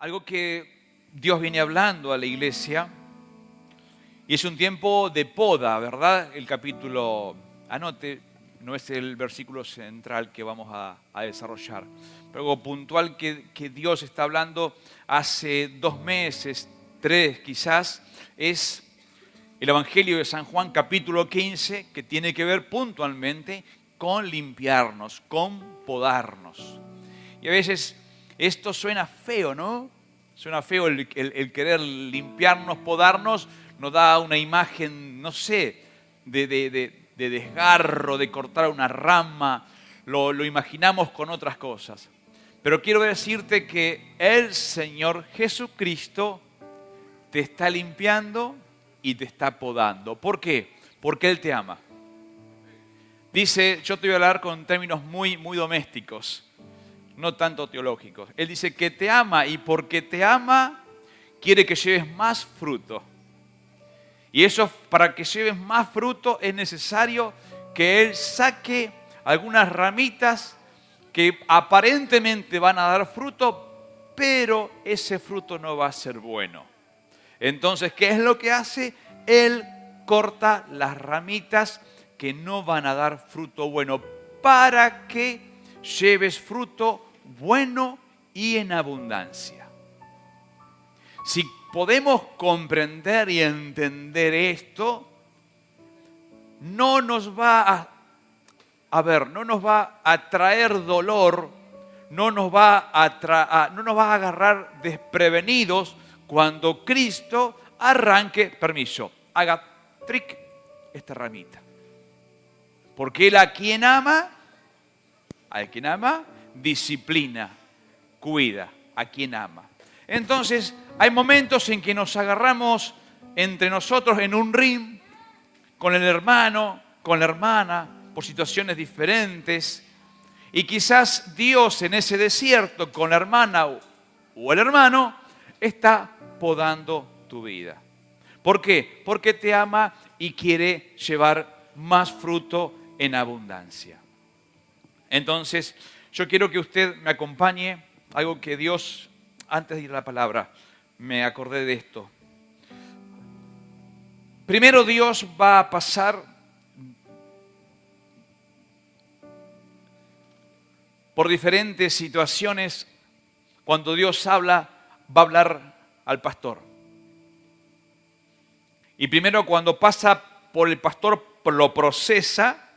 algo que Dios viene hablando a la iglesia, y es un tiempo de poda, ¿verdad? El capítulo, anote, no es el versículo central que vamos a desarrollar, pero algo puntual que Dios está hablando hace 2 meses, 3 quizás, es el Evangelio de San Juan capítulo 15, que tiene que ver puntualmente con limpiarnos, con podarnos. Y a veces esto suena feo, ¿no? Suena feo el querer limpiarnos, podarnos, nos da una imagen, no sé, de desgarro, de cortar una rama, lo imaginamos con otras cosas. Pero quiero decirte que el Señor Jesucristo te está limpiando y te está podando. ¿Por qué? Porque Él te ama. Dice, yo te voy a hablar con términos muy, muy domésticos, no tanto teológicos. Él dice que te ama y porque te ama quiere que lleves más fruto. Y eso, para que lleves más fruto, es necesario que Él saque algunas ramitas que aparentemente van a dar fruto, pero ese fruto no va a ser bueno. Entonces, ¿qué es lo que hace? Él corta las ramitas que no van a dar fruto bueno para que lleves fruto bueno y en abundancia. Si podemos comprender y entender esto, no nos va no nos va a traer dolor, no nos va a agarrar desprevenidos cuando Cristo arranque, permiso, haga tric esta ramita. Porque Él al quien ama, disciplina, cuida, a quien ama. Entonces, hay momentos en que nos agarramos entre nosotros en un ring, con el hermano, con la hermana, por situaciones diferentes. Y quizás Dios en ese desierto, con la hermana o el hermano, está podando tu vida. ¿Por qué? Porque te ama y quiere llevar más fruto en abundancia. Entonces, yo quiero que usted me acompañe, algo que Dios, antes de ir a la palabra, me acordé de esto. Primero Dios va a pasar por diferentes situaciones. Cuando Dios habla, va a hablar al pastor. Y primero cuando pasa por el pastor, lo procesa.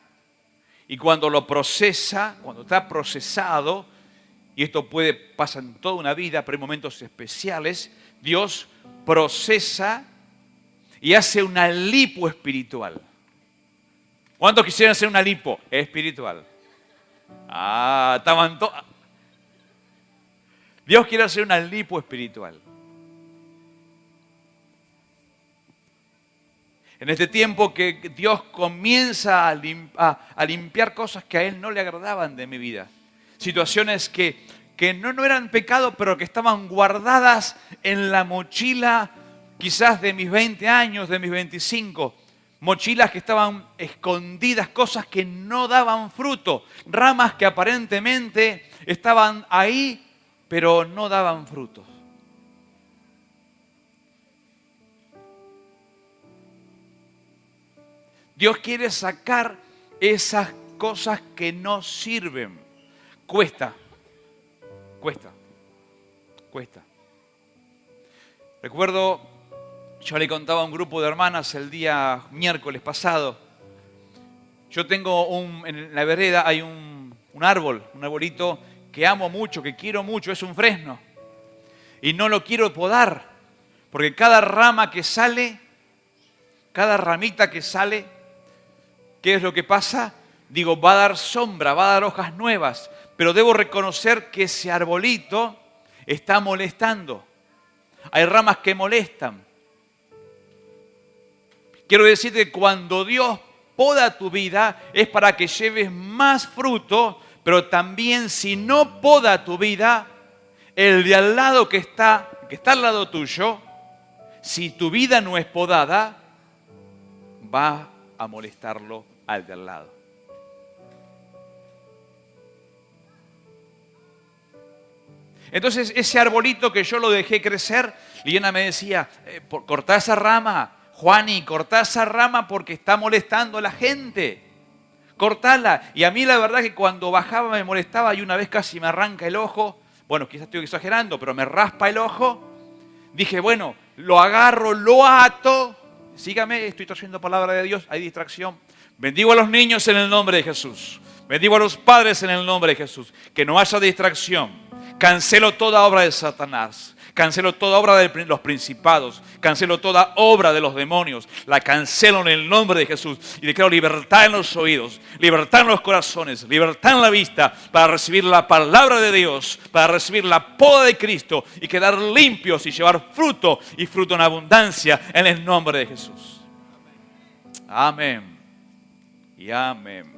Y cuando lo procesa, cuando está procesado, y esto pasa en toda una vida, pero hay momentos especiales, Dios procesa y hace una lipo espiritual. ¿Cuántos quisieran hacer una lipo espiritual? Estaban todos. Dios quiere hacer una lipo espiritual. En este tiempo que Dios comienza a limpiar cosas que a Él no le agradaban de mi vida. Situaciones que no eran pecado, pero que estaban guardadas en la mochila quizás de mis 20 años, de mis 25. Mochilas que estaban escondidas, cosas que no daban fruto. Ramas que aparentemente estaban ahí, pero no daban frutos. Dios quiere sacar esas cosas que no sirven. Cuesta. Recuerdo, yo le contaba a un grupo de hermanas el día miércoles pasado. Yo tengo en la vereda hay un árbol, un arbolito que amo mucho, que quiero mucho, es un fresno. Y no lo quiero podar, porque cada rama que sale, cada ramita que sale, ¿qué es lo que pasa? Digo, va a dar sombra, va a dar hojas nuevas, pero debo reconocer que ese arbolito está molestando. Hay ramas que molestan. Quiero decirte que cuando Dios poda tu vida es para que lleves más fruto, pero también si no poda tu vida, el de al lado que está al lado tuyo, si tu vida no es podada, va a molestarlo al de al lado. Entonces ese arbolito que yo lo dejé crecer, Liliana me decía, cortá esa rama, Juani, cortá esa rama porque está molestando a la gente. Cortala. Y a mí la verdad que cuando bajaba me molestaba y una vez casi me arranca el ojo. Bueno, quizás estoy exagerando, pero me raspa el ojo. Dije, bueno, lo agarro, lo ato. Sígame, estoy trayendo palabra de Dios, hay distracción. Bendigo a los niños en el nombre de Jesús. Bendigo a los padres en el nombre de Jesús. Que no haya distracción. Cancelo toda obra de Satanás. Cancelo toda obra de los principados. Cancelo toda obra de los demonios. La cancelo en el nombre de Jesús. Y declaro libertad en los oídos, libertad en los corazones, libertad en la vista para recibir la palabra de Dios, para recibir la poda de Cristo y quedar limpios y llevar fruto y fruto en abundancia en el nombre de Jesús. Amén y amén.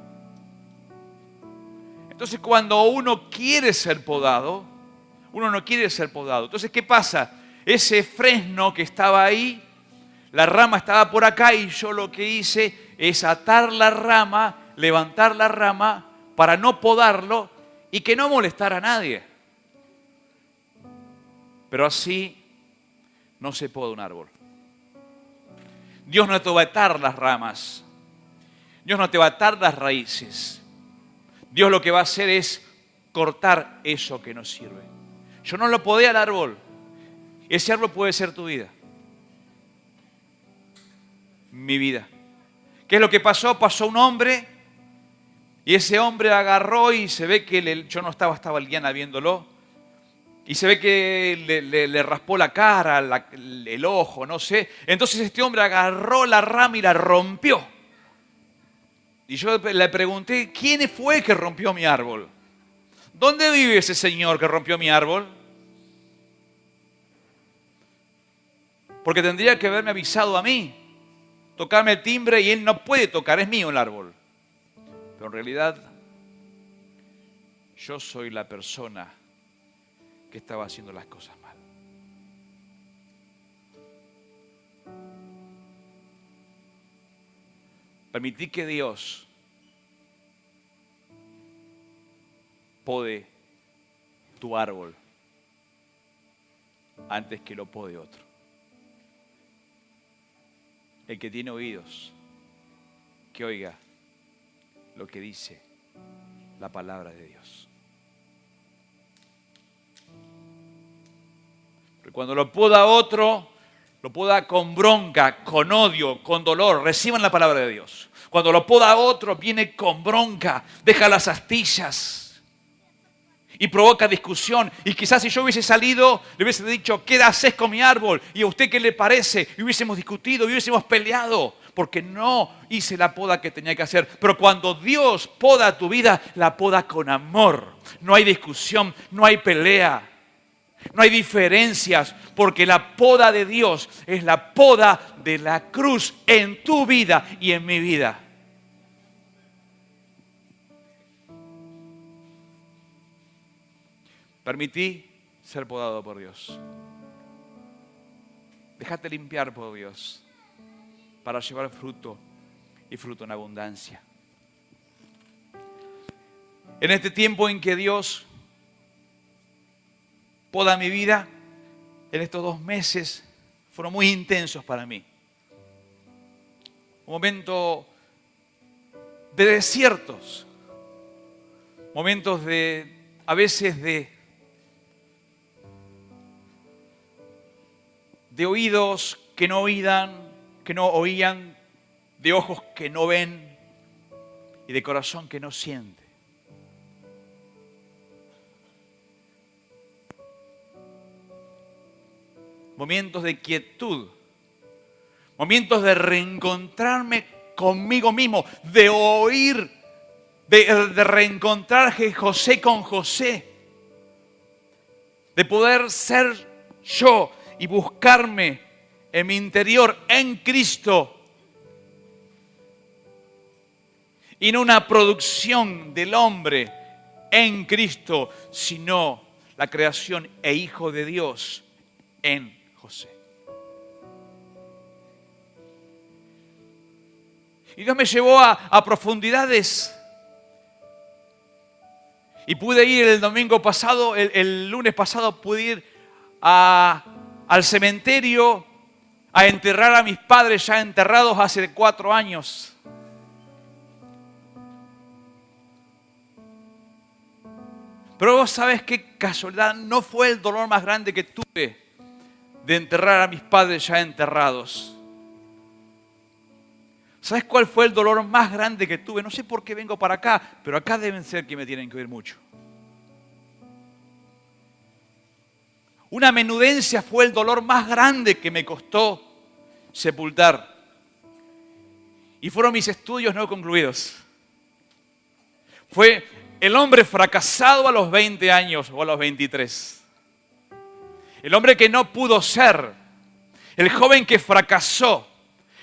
Entonces cuando uno quiere ser podado, uno no quiere ser podado. Entonces, ¿qué pasa? Ese fresno que estaba ahí, la rama estaba por acá y yo lo que hice es atar la rama, levantar la rama para no podarlo y que no molestara a nadie. Pero así no se poda un árbol. Dios no te va a atar las ramas. Dios no te va a atar las raíces. Dios lo que va a hacer es cortar eso que no sirve. Yo no lo podé al árbol. Ese árbol puede ser tu vida. Mi vida. ¿Qué es lo que pasó? Pasó un hombre y ese hombre agarró y se ve que yo no estaba Liliana viéndolo. Y se ve que le raspó la cara, el ojo, no sé. Entonces este hombre agarró la rama y la rompió. Y yo le pregunté, ¿quién fue que rompió mi árbol? ¿Dónde vive ese señor que rompió mi árbol? Porque tendría que haberme avisado a mí, tocarme el timbre y él no puede tocar, es mío el árbol. Pero en realidad, yo soy la persona que estaba haciendo las cosas mal. Permití que Dios pode tu árbol antes que lo pode otro. El que tiene oídos, que oiga lo que dice la palabra de Dios. Porque cuando lo poda otro, lo poda con bronca, con odio, con dolor. Reciban la palabra de Dios. Cuando lo poda otro, viene con bronca, deja las astillas y provoca discusión. Y quizás si yo hubiese salido, le hubiese dicho, ¿qué haces con mi árbol? ¿Y a usted qué le parece? Y hubiésemos discutido, y hubiésemos peleado, porque no hice la poda que tenía que hacer. Pero cuando Dios poda tu vida, la poda con amor. No hay discusión, no hay pelea, no hay diferencias, porque la poda de Dios es la poda de la cruz en tu vida y en mi vida. Permití ser podado por Dios. Déjate limpiar por Dios para llevar fruto y fruto en abundancia. En este tiempo en que Dios poda mi vida, en estos 2 meses fueron muy intensos para mí. Un momento de desiertos, momentos a veces de oídos que no oían, de ojos que no ven y de corazón que no siente. Momentos de quietud, momentos de reencontrarme conmigo mismo, de oír, de reencontrar José con José, de poder ser yo y buscarme en mi interior, en Cristo, y no una producción del hombre en Cristo, sino la creación e hijo de Dios en José. Y Dios me llevó a profundidades. Y pude ir el domingo pasado, el lunes pasado pude ir al cementerio a enterrar a mis padres ya enterrados hace 4 años. Pero vos sabés qué casualidad, no fue el dolor más grande que tuve de enterrar a mis padres ya enterrados. ¿Sabes cuál fue el dolor más grande que tuve? No sé por qué vengo para acá, pero acá deben ser que me tienen que oír mucho. Una menudencia fue el dolor más grande que me costó sepultar. Y fueron mis estudios no concluidos. Fue el hombre fracasado a los 20 años o a los 23. El hombre que no pudo ser. El joven que fracasó.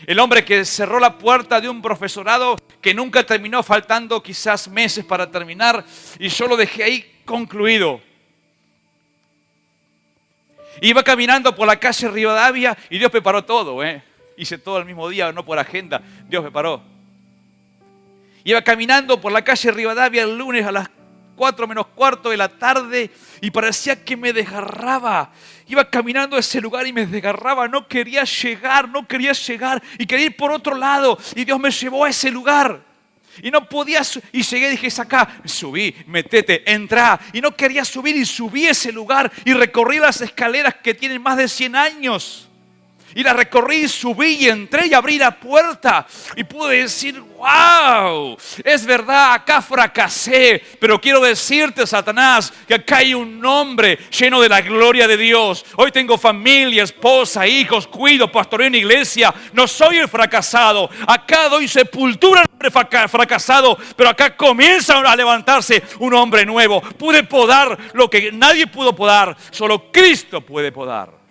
El hombre que cerró la puerta de un profesorado que nunca terminó, faltando quizás meses para terminar, y yo lo dejé ahí concluido. Iba caminando por la calle Rivadavia y Dios preparó todo. Hice todo el mismo día, no por agenda, Dios preparó. Iba caminando por la calle Rivadavia el lunes a las 4 menos cuarto de la tarde y parecía que me desgarraba. Iba caminando a ese lugar y me desgarraba. No quería llegar y quería ir por otro lado. Y Dios me llevó a ese lugar. Y no podía, y llegué y dije, es acá. Subí, metete, entrá. Y no quería subir y subí ese lugar y recorrí las escaleras que tienen más de 100 años. Y la recorrí, subí y entré y abrí la puerta. Y pude decir, wow, es verdad, acá fracasé. Pero quiero decirte, Satanás, que acá hay un hombre lleno de la gloria de Dios. Hoy tengo familia, esposa, hijos, cuido, pastoreo en iglesia. No soy el fracasado. Acá doy sepultura al hombre fracasado. Pero acá comienza a levantarse un hombre nuevo. Pude podar lo que nadie pudo podar. Solo Cristo puede podar.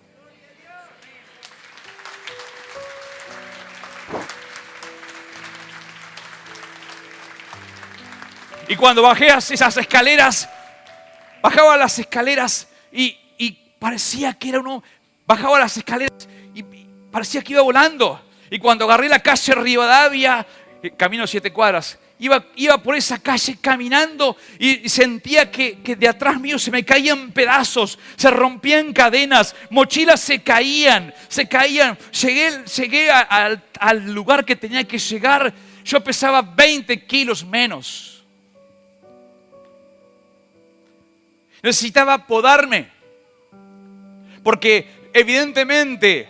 Y cuando bajé esas escaleras, bajaba las escaleras y parecía que era uno, bajaba las escaleras y parecía que iba volando. Y cuando agarré la calle Rivadavia, camino 7 cuadras, iba por esa calle caminando y sentía que de atrás mío se me caían pedazos, se rompían cadenas, mochilas se caían. Llegué al lugar que tenía que llegar, yo pesaba 20 kilos menos. Necesitaba podarme, porque evidentemente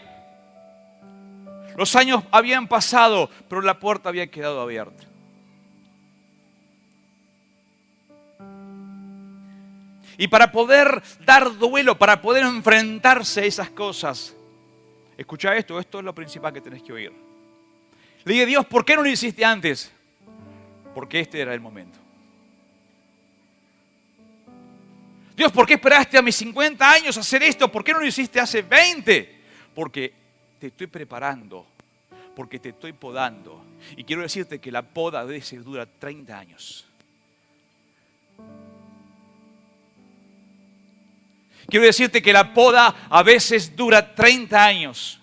los años habían pasado, pero la puerta había quedado abierta. Y para poder dar duelo, para poder enfrentarse a esas cosas, escucha esto es lo principal que tenés que oír. Le dije, Dios, ¿por qué no lo hiciste antes? Porque este era el momento. Dios, ¿por qué esperaste a mis 50 años a hacer esto? ¿Por qué no lo hiciste hace 20? Porque te estoy preparando, porque te estoy podando. Y quiero decirte que la poda a veces dura 30 años. Quiero decirte que la poda a veces dura 30 años.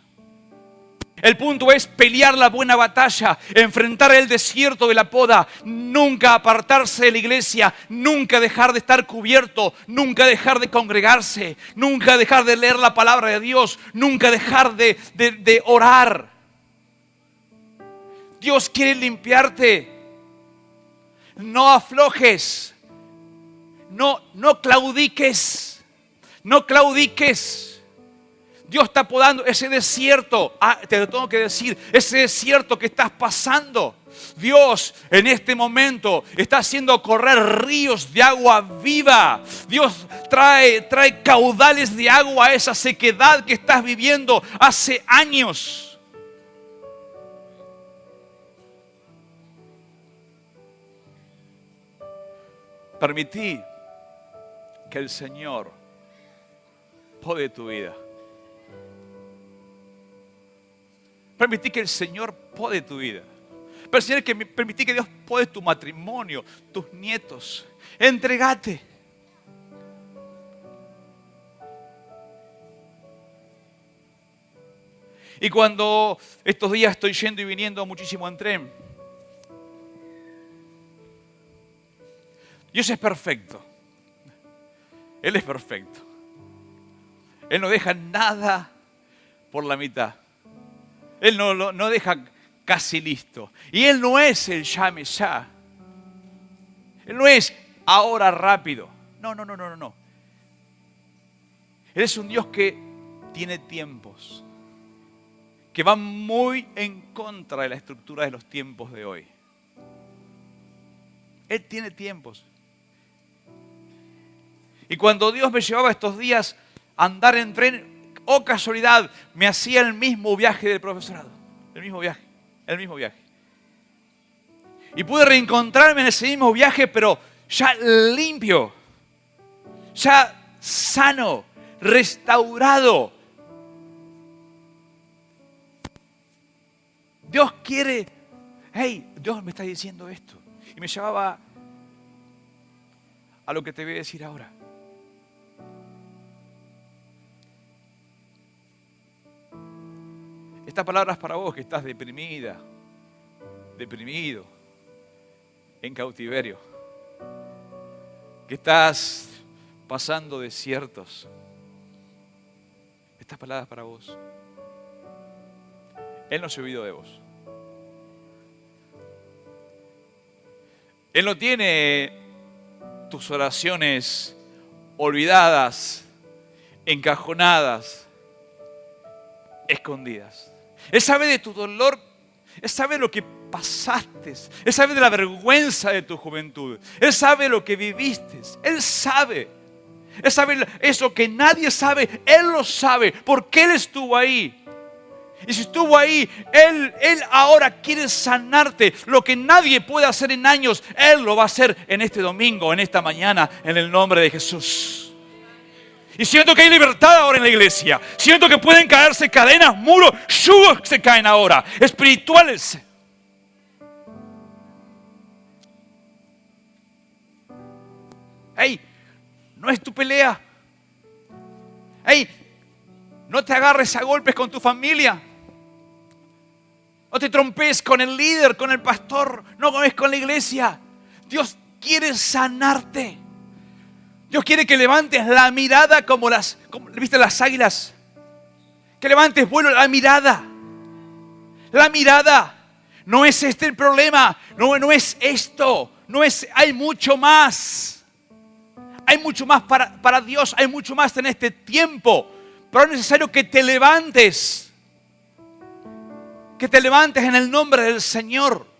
El punto es pelear la buena batalla, enfrentar el desierto de la poda, nunca apartarse de la iglesia, nunca dejar de estar cubierto, nunca dejar de congregarse, nunca dejar de leer la palabra de Dios, nunca dejar de orar. Dios quiere limpiarte. No aflojes, no claudiques, no claudiques. Dios está podando ese desierto. Te lo tengo que decir, ese desierto que estás pasando. Dios en este momento está haciendo correr ríos de agua viva. Dios trae caudales de agua a esa sequedad que estás viviendo hace años. Permití que el Señor pode tu vida. Permití que el Señor pode tu vida. Permití que Dios pode tu matrimonio, tus nietos. Entregate. Y cuando estos días estoy yendo y viniendo muchísimo en tren, Dios es perfecto. Él es perfecto. Él no deja nada por la mitad. Él no deja casi listo. Y Él no es el llame ya. Él no es ahora rápido. No. Él es un Dios que tiene tiempos, que van muy en contra de la estructura de los tiempos de hoy. Él tiene tiempos. Y cuando Dios me llevaba estos días a andar en tren, oh casualidad, me hacía el mismo viaje del profesorado. El mismo viaje. Y pude reencontrarme en ese mismo viaje, pero ya limpio, ya sano, restaurado. Dios quiere, Dios me está diciendo esto. Y me llevaba a lo que te voy a decir ahora. Esta palabra es para vos que estás deprimida, deprimido, en cautiverio, que estás pasando desiertos. Estas palabras para vos. Él no se olvidó de vos. Él no tiene tus oraciones olvidadas, encajonadas, escondidas. Él sabe de tu dolor, Él sabe lo que pasaste, Él sabe de la vergüenza de tu juventud, Él sabe lo que viviste, Él sabe eso que nadie sabe, Él lo sabe, porque Él estuvo ahí. Y si estuvo ahí, Él ahora quiere sanarte. Lo que nadie puede hacer en años, Él lo va a hacer en este domingo, en esta mañana, en el nombre de Jesús. Y siento que hay libertad ahora en la iglesia. Siento que pueden caerse cadenas, muros, yugos se caen ahora, espirituales. No es tu pelea. No te agarres a golpes con tu familia. No te trompes con el líder, con el pastor. No es con la iglesia. Dios quiere sanarte. Dios quiere que levantes la mirada como ¿viste las águilas? Que levantes vuelo la mirada. La mirada. No es este el problema. No es esto. Hay mucho más. Hay mucho más para Dios. Hay mucho más en este tiempo. Pero es necesario que te levantes. Que te levantes en el nombre del Señor.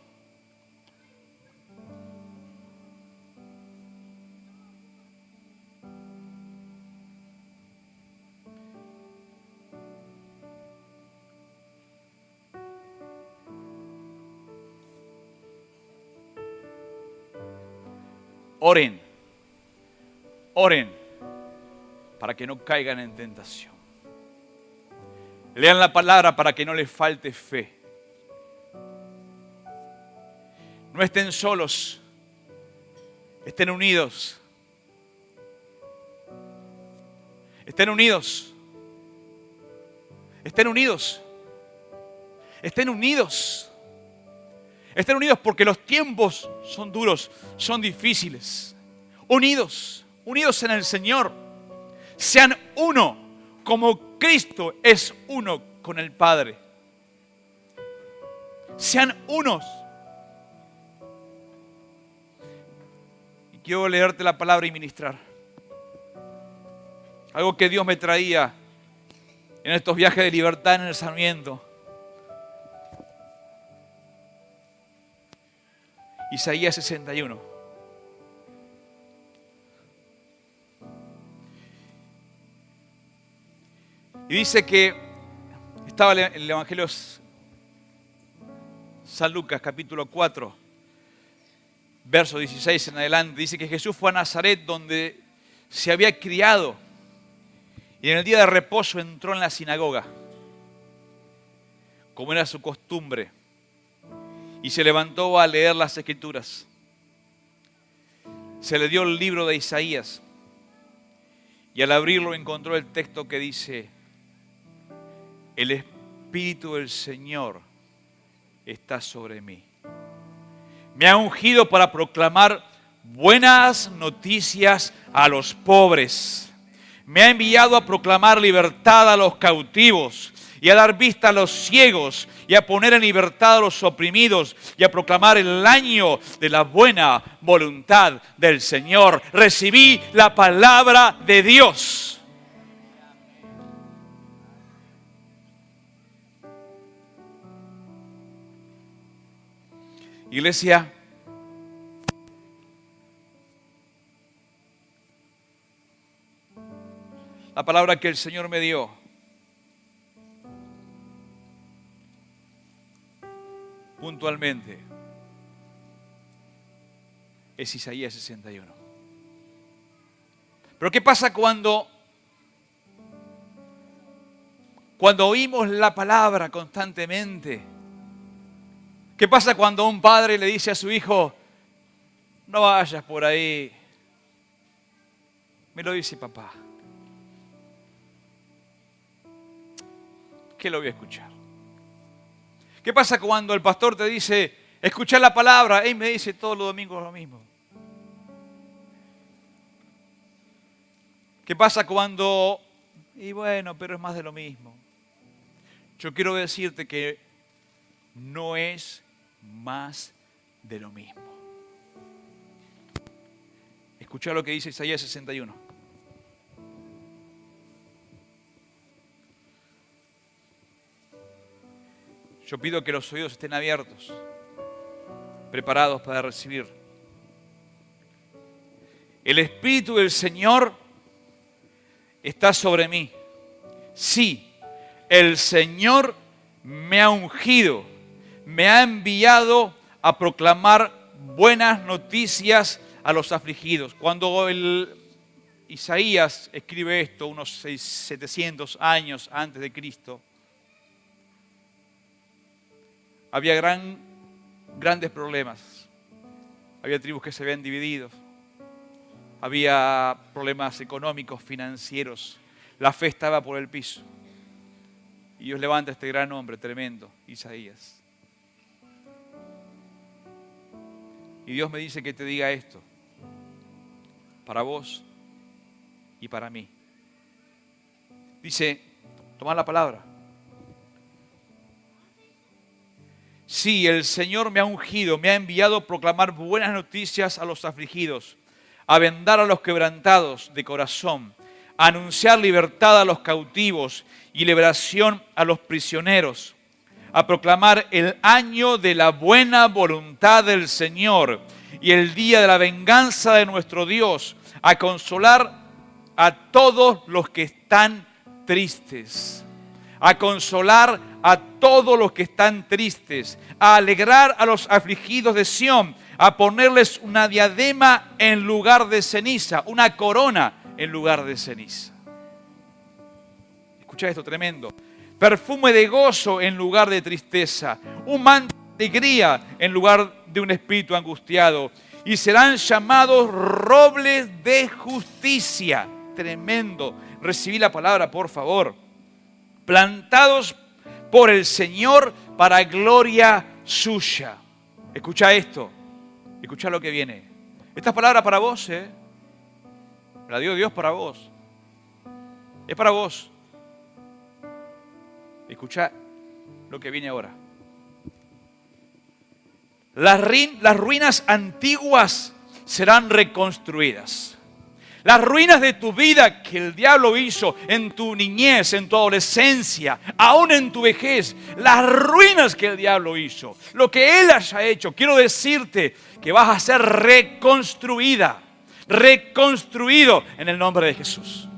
Oren para que no caigan en tentación. Lean la palabra para que no les falte fe. No estén solos, estén unidos. Estén unidos. Estén unidos. Estén unidos. Estén unidos porque los tiempos son duros, son difíciles. Unidos en el Señor. Sean uno como Cristo es uno con el Padre. Sean unos. Y quiero leerte la palabra y ministrar. Algo que Dios me traía en estos viajes de libertad en el Sarmiento. Isaías 61. Y dice que estaba en el Evangelio de San Lucas, capítulo 4, verso 16 en adelante. Dice que Jesús fue a Nazaret, donde se había criado. Y en el día de reposo entró en la sinagoga, como era su costumbre. Y se levantó a leer las Escrituras. Se le dio el libro de Isaías. Y al abrirlo encontró el texto que dice: el Espíritu del Señor está sobre mí. Me ha ungido para proclamar buenas noticias a los pobres. Me ha enviado a proclamar libertad a los cautivos y a dar vista a los ciegos y a poner en libertad a los oprimidos y a proclamar el año de la buena voluntad del Señor. Recibí la palabra de Dios. Iglesia, la palabra que el Señor me dio puntualmente es Isaías 61. Pero ¿qué pasa cuando oímos la palabra constantemente? ¿Qué pasa cuando un padre le dice a su hijo, no vayas por ahí? Me lo dice papá. ¿Qué lo voy a escuchar? ¿Qué pasa cuando el pastor te dice, escucha la palabra? Él me dice todos los domingos lo mismo. ¿Qué pasa cuando, y bueno, pero es más de lo mismo? Yo quiero decirte que no es más de lo mismo. Escucha lo que dice Isaías 61. Yo pido que los oídos estén abiertos, preparados para recibir. El Espíritu del Señor está sobre mí. Sí, el Señor me ha ungido, me ha enviado a proclamar buenas noticias a los afligidos. Cuando Isaías escribe esto, unos 700 años antes de Cristo, había grandes problemas. Había tribus que se habían dividido. Había problemas económicos, financieros. La fe estaba por el piso. Y Dios levanta a este gran hombre tremendo, Isaías. Y Dios me dice que te diga esto, para vos y para mí. Dice, tomad la palabra. Sí, el Señor me ha ungido, me ha enviado a proclamar buenas noticias a los afligidos, a vendar a los quebrantados de corazón, a anunciar libertad a los cautivos y liberación a los prisioneros, a proclamar el año de la buena voluntad del Señor y el día de la venganza de nuestro Dios, a consolar a todos los que están tristes, a consolar a todos los que están tristes, a alegrar a los afligidos de Sión, a ponerles una diadema en lugar de ceniza, una corona en lugar de ceniza. Escucha esto tremendo. Perfume de gozo en lugar de tristeza, un manto de alegría en lugar de un espíritu angustiado, y serán llamados robles de justicia. Tremendo. Recibí la palabra, por favor. Plantados por el Señor para gloria suya. Escucha esto. Escucha lo que viene. Esta palabra para vos, la dio Dios para vos. Es para vos. Escucha lo que viene ahora. Las ruinas antiguas serán reconstruidas. Las ruinas de tu vida que el diablo hizo en tu niñez, en tu adolescencia, aún en tu vejez, las ruinas que el diablo hizo, lo que él haya hecho, quiero decirte que vas a ser reconstruida, reconstruido en el nombre de Jesús.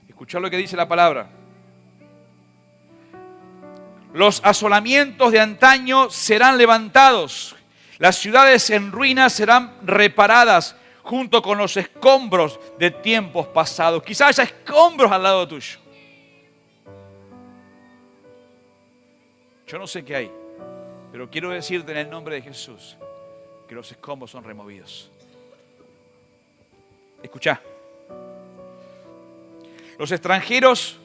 Escuchad lo que dice la palabra. Los asolamientos de antaño serán levantados. Las ciudades en ruinas serán reparadas junto con los escombros de tiempos pasados. Quizás haya escombros al lado tuyo. Yo no sé qué hay, pero quiero decirte en el nombre de Jesús que los escombros son removidos. Escuchá. Los extranjeros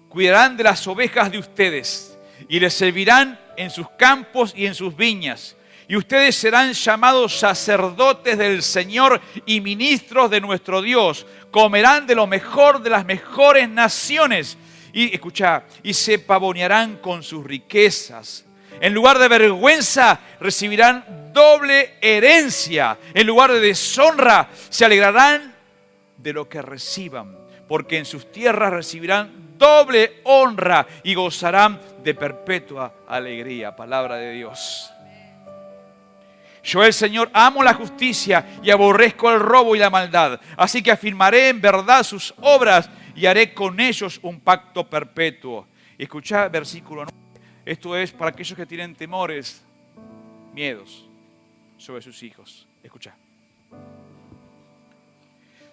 cuidarán de las ovejas de ustedes y les servirán en sus campos y en sus viñas. Y ustedes serán llamados sacerdotes del Señor y ministros de nuestro Dios. Comerán de lo mejor de las mejores naciones. Y escucha, y se pavonearán con sus riquezas. En lugar de vergüenza recibirán doble herencia. En lugar de deshonra se alegrarán de lo que reciban. Porque en sus tierras recibirán doble honra y gozarán de perpetua alegría. Palabra de Dios. Yo, el Señor, amo la justicia y aborrezco el robo y la maldad. Así que afirmaré en verdad sus obras y haré con ellos un pacto perpetuo. Escuchá versículo 9. Esto es para aquellos que tienen temores, miedos sobre sus hijos. Escuchá.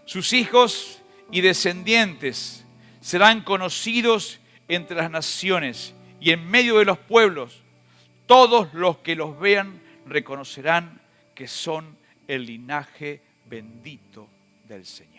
Sus hijos y descendientes serán conocidos entre las naciones y en medio de los pueblos. Todos los que los vean reconocerán que son el linaje bendito del Señor.